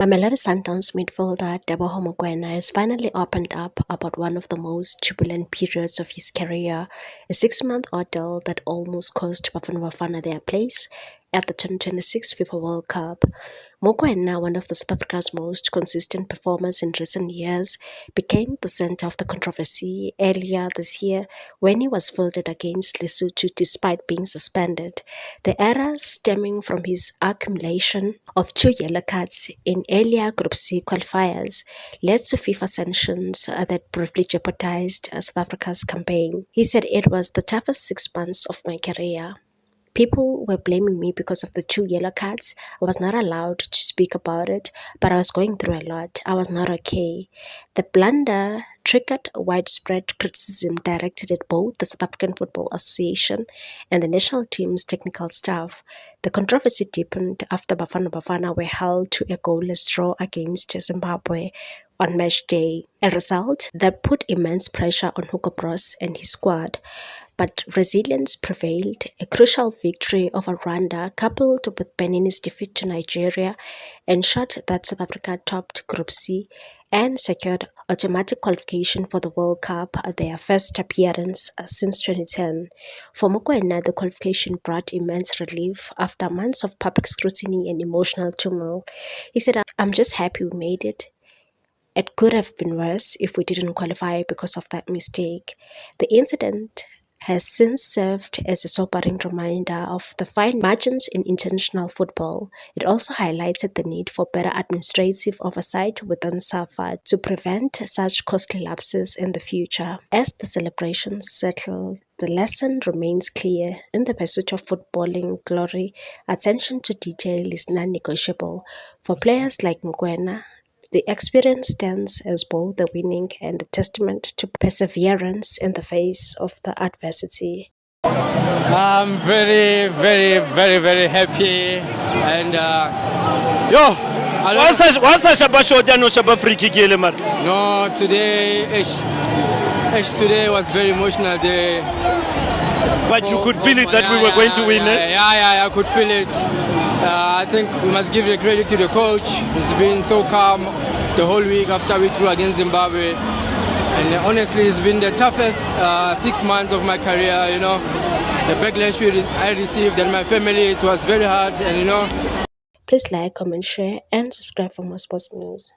Mamelodi Sundowns midfielder Teboho Mokoena has finally opened up about one of the most jubilant periods of his career, a 6-month ordeal that almost cost Bafana Bafana their place at the 2026 FIFA World Cup. Mokoena, one of South Africa's most consistent performers in recent years, became the center of the controversy earlier this year when he was fielded against Lesotho despite being suspended. The error stemming from his accumulation of 2 yellow cards in earlier Group C qualifiers led to FIFA sanctions that briefly jeopardized South Africa's campaign. He said, "It was the toughest 6 months of my career. People were blaming me because of the 2 yellow cards. I was not allowed to speak about it, but I was going through a lot. I was not okay." The blunder triggered widespread criticism directed at both the South African Football Association and the national team's technical staff. The controversy deepened after Bafana Bafana were held to a goalless draw against Zimbabwe on match day, a result that put immense pressure on Hugo Broos and his squad. But resilience prevailed. A crucial victory over Rwanda, coupled with Benin's defeat to Nigeria, ensured that South Africa topped Group C and secured automatic qualification for the World Cup, their first appearance since 2010. For Mokoena, the qualification brought immense relief after months of public scrutiny and emotional turmoil. He said, "I'm just happy we made it. It could have been worse if we didn't qualify because of that mistake." The incident has since served as a sobering reminder of the fine margins in international football. It also highlighted the need for better administrative oversight within SAFA to prevent such costly lapses in the future. As the celebrations settle, the lesson remains clear. In the pursuit of footballing glory, attention to detail is non-negotiable. For players like Mokoena, the experience stands as both a winning and a testament to perseverance in the face of the adversity. I'm very, very happy, and no, today was very emotional day. But you could feel it that we were going to win, eh? Yeah, I could feel it. I think we must give the credit to the coach. He's been so calm the whole week after we threw against Zimbabwe. And honestly, it's been the toughest 6 months of my career, The backlash I received and my family, it was very hard, and Please like, comment, share, and subscribe for more sports news.